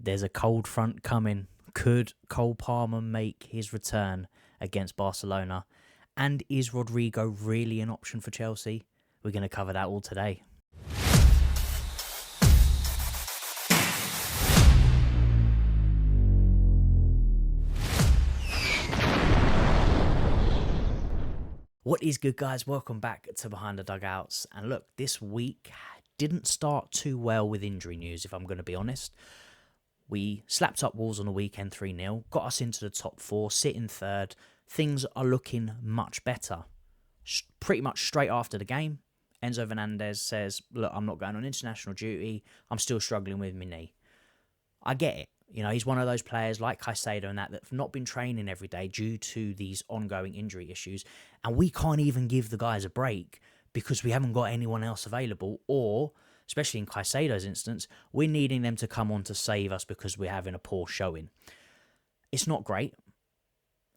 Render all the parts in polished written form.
There's a cold front coming. Could Cole Palmer make his return against Barcelona? And is Rodrygo really an option for Chelsea? We're going to cover that all today. What is good, guys? Welcome back to Behind the Dugouts. And look, this week didn't start too well with injury news, if I'm going to be honest. We slapped up Wolves on the weekend 3-0, got us into the top four, sitting third. Things are looking much better. Pretty much straight after the game, Enzo Fernandez says, look, I'm not going on international duty. I'm still struggling with my knee. I get it. You know, he's one of those players like Caicedo and that have not been training every day due to these ongoing injury issues. And we can't even give the guys a break because we haven't got anyone else available. Or, especially in Caicedo's instance, we're needing them to come on to save us because we're having a poor showing. It's not great.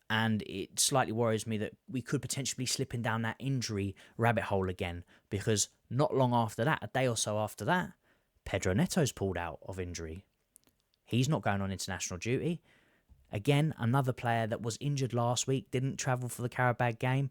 And it slightly worries me that we could potentially be slipping down that injury rabbit hole again. Because not long after that, a day or so after that, Pedro Neto's pulled out of injury. He's not going on international duty. Again, another player that was injured last week, didn't travel for the Carabao game.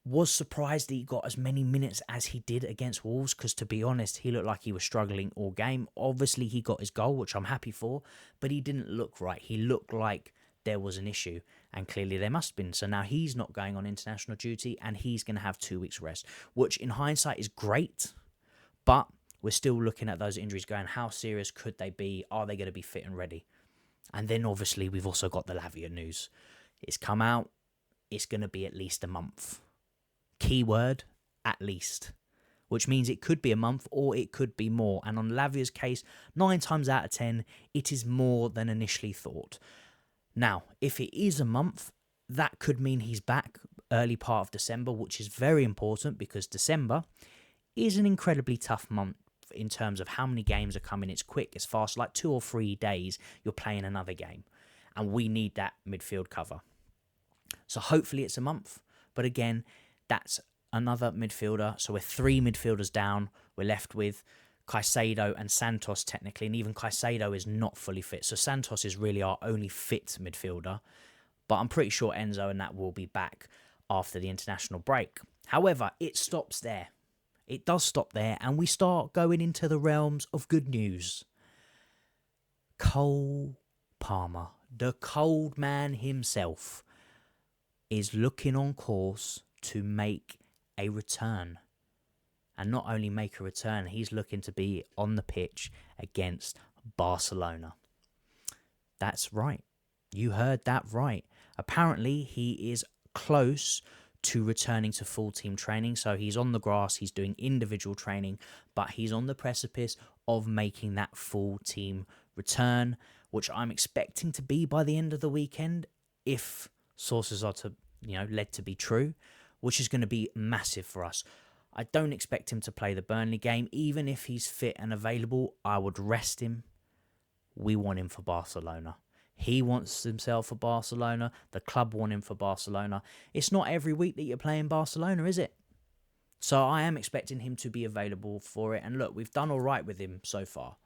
Was surprised that he got as many minutes as he did against Wolves, because to be honest, he looked like he was struggling all game. Obviously, he got his goal, which I'm happy for, but he didn't look right. He looked like there was an issue, and clearly there must have been. So now he's not going on international duty, and he's going to have 2 weeks rest, which in hindsight is great, but we're still looking at those injuries going, how serious could they be? Are they going to be fit and ready? And then obviously we've also got the Lavia news. It's come out. It's going to be at least a month. Keyword, at least. Which means it could be a month or it could be more. And on Lavia's case, 9 times out of 10, it is more than initially thought. Now, if it is a month, that could mean he's back early part of December, which is very important because December is an incredibly tough month in terms of how many games are coming. It's quick, it's fast, like 2 or 3 days you're playing another game, and we need that midfield cover. So hopefully it's a month, but again, that's another midfielder. So we're 3 midfielders down. We're left with Caicedo and Santos technically, and even Caicedo is not fully fit, so Santos is really our only fit midfielder, but I'm pretty sure Enzo and that will be back after the international break. However, it stops there. It does stop there, and we start going into the realms of good news. Cole Palmer, the cold man himself, is looking on course to make a return. And not only make a return, he's looking to be on the pitch against Barcelona. That's right. You heard that right. Apparently, he is close to returning to full team training. So he's on the grass, he's doing individual training, but he's on the precipice of making that full team return, which I'm expecting to be by the end of the weekend, if sources are led to be true, which is going to be massive for us. I don't expect him to play the Burnley game. Even if he's fit and available, I would rest him. We want him for Barcelona. He wants himself for Barcelona. The club want him for Barcelona. It's not every week that you're playing Barcelona, is it? So I am expecting him to be available for it. And look, we've done all right with him so far.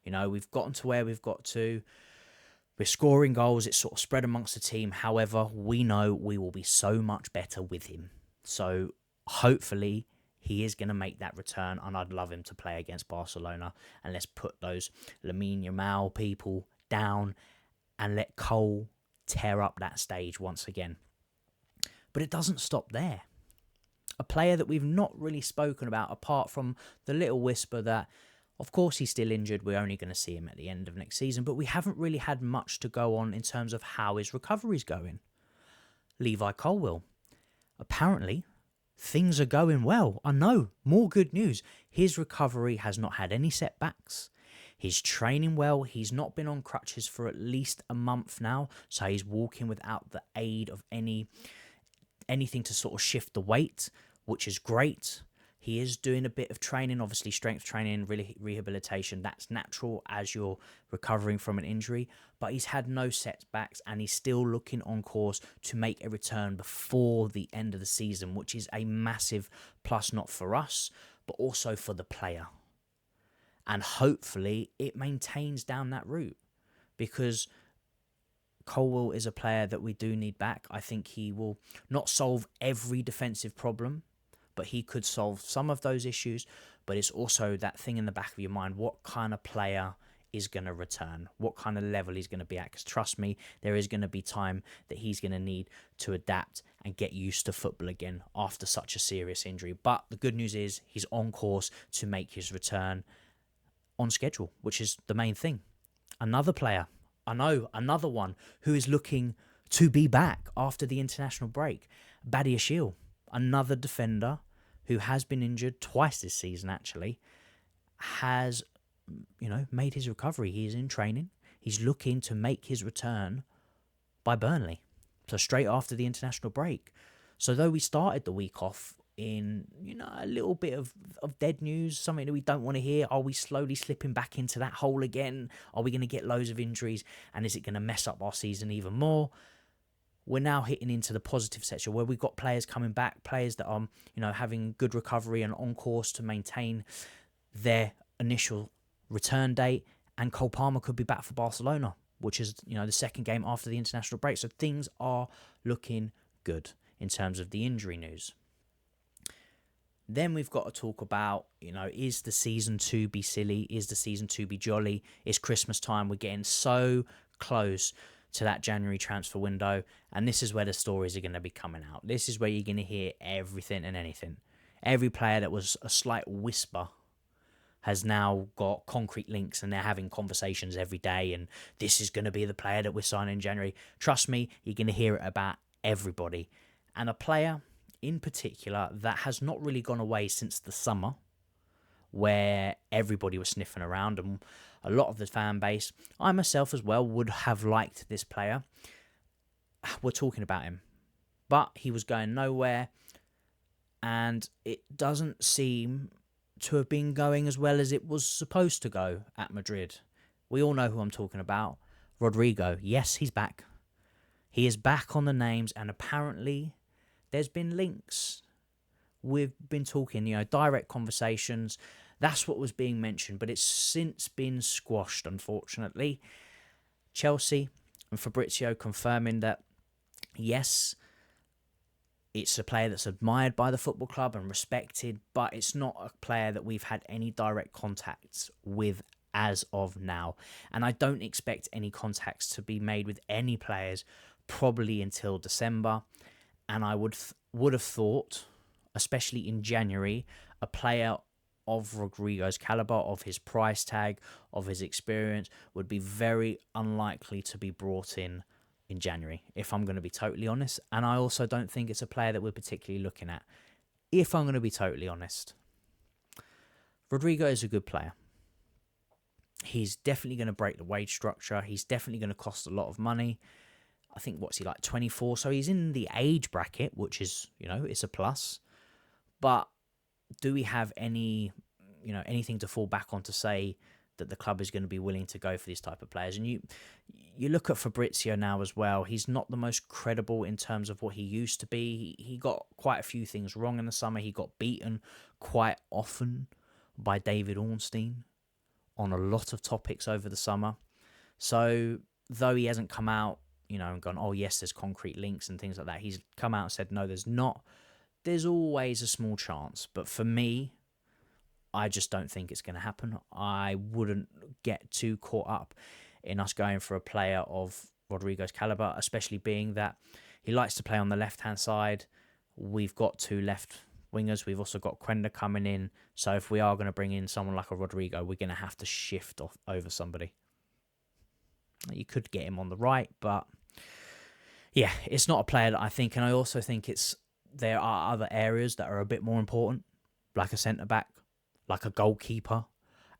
You know, we've gotten to where we've got to. We're scoring goals. It's sort of spread amongst the team. However, we know we will be so much better with him. So hopefully he is going to make that return, and I'd love him to play against Barcelona. And let's put those Lamine Yamal people down and let Cole tear up that stage once again. But it doesn't stop there. A player that we've not really spoken about, apart from the little whisper that, of course, he's still injured. We're only going to see him at the end of next season. But we haven't really had much to go on in terms of how his recovery's going. Levi Colwill. Apparently, things are going well. I know, more good news. His recovery has not had any setbacks. He's training well. He's not been on crutches for at least a month now. So he's walking without the aid of anything to sort of shift the weight, which is great. He is doing a bit of training, obviously strength training, rehabilitation. That's natural as you're recovering from an injury. But he's had no setbacks, and he's still looking on course to make a return before the end of the season, which is a massive plus, not for us, but also for the player. And hopefully it maintains down that route. because Colwill is a player that we do need back. I think he will not solve every defensive problem, but he could solve some of those issues. But it's also that thing in the back of your mind, what kind of player is going to return, what kind of level he's going to be at. Because trust me, there is going to be time that he's going to need to adapt and get used to football again after such a serious injury. But the good news is he's on course to make his return on schedule, which is the main thing. Another player, I know, another one who is looking to be back after the international break, Badiashile, another defender who has been injured twice this season actually, has made his recovery. He is in training. He's looking to make his return by Burnley, so straight after the international break. So though we started the week off in a little bit of dead news, something that we don't want to hear, are we slowly slipping back into that hole again? Are we going to get loads of injuries, and is it going to mess up our season even more? We're now hitting into the positive section where we've got players coming back, players that are having good recovery and on course to maintain their initial return date, and Cole Palmer could be back for Barcelona, which is the second game after the international break. So things are looking good in terms of the injury news. Then we've got to talk about, is the season to be silly? Is the season to be jolly? It's Christmas time. We're getting so close to that January transfer window, and this is where the stories are going to be coming out. This is where you're going to hear everything and anything. Every player that was a slight whisper has now got concrete links, and they're having conversations every day, and this is going to be the player that we're signing in January. Trust me, you're going to hear it about everybody. And a player in particular that has not really gone away since the summer, where everybody was sniffing around, and a lot of the fan base, I myself as well, would have liked this player. We're talking about him, but he was going nowhere, and it doesn't seem to have been going as well as it was supposed to go at Madrid. We all know who I'm talking about. Rodrygo. Yes, he's back. He is back on the names, and apparently there's been links. We've been talking, direct conversations. That's what was being mentioned, but it's since been squashed, unfortunately. Chelsea and Fabrizio confirming that, yes, it's a player that's admired by the football club and respected, but it's not a player that we've had any direct contacts with as of now. And I don't expect any contacts to be made with any players probably until December. And I would have thought, especially in January, a player of Rodrygo's caliber, of his price tag, of his experience, would be very unlikely to be brought in January, if I'm going to be totally honest. And I also don't think it's a player that we're particularly looking at, if I'm going to be totally honest. Rodrygo is a good player. He's definitely going to break the wage structure. He's definitely going to cost a lot of money. I think, what's he like, 24? So he's in the age bracket, which is, it's a plus. But do we have anything to fall back on to say that the club is going to be willing to go for these type of players? And you look at Fabrizio now as well. He's not the most credible in terms of what he used to be. He got quite a few things wrong in the summer. He got beaten quite often by David Ornstein on a lot of topics over the summer. So though he hasn't come out, and gone, oh yes, there's concrete links and things like that, he's come out and said, no, there's not. There's always a small chance. But for me, I just don't think it's going to happen. I wouldn't get too caught up in us going for a player of Rodrygo's caliber, especially being that he likes to play on the left-hand side. We've got two left wingers. We've also got Quenda coming in. So if we are going to bring in someone like a Rodrygo, we're going to have to shift off over somebody. You could get him on the right, but yeah, it's not a player that I think. And I also think there are other areas that are a bit more important, like a centre-back, like a goalkeeper,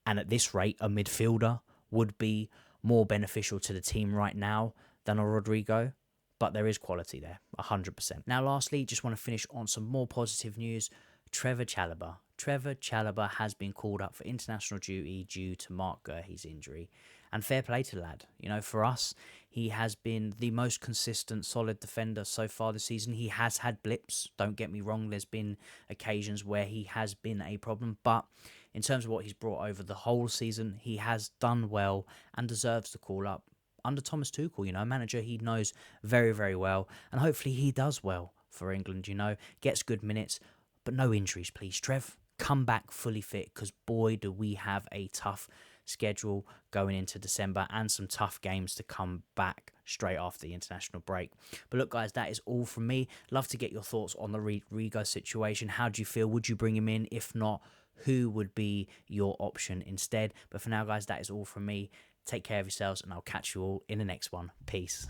and at this rate, a midfielder would be more beneficial to the team right now than a Rodrygo, but there is quality there, 100%. Now, lastly, just want to finish on some more positive news. Trevor Chalobah. Trevor Chalobah has been called up for international duty due to Mark Guehi's injury. And fair play to the lad. For us, he has been the most consistent, solid defender so far this season. He has had blips, don't get me wrong. There's been occasions where he has been a problem. But in terms of what he's brought over the whole season, he has done well and deserves the call up. under Thomas Tuchel, you know, manager he knows very, very well. And hopefully he does well for England, you know, gets good minutes, but no injuries, please, Trev. Come back fully fit, because boy, do we have a tough schedule going into December and some tough games to come back straight after the international break. But look, guys, that is all from me. Love to get your thoughts on the Rodrygo situation. How do you feel? Would you bring him in? If not, who would be your option instead? But for now, guys, that is all from me. Take care of yourselves, and I'll catch you all in the next one. Peace.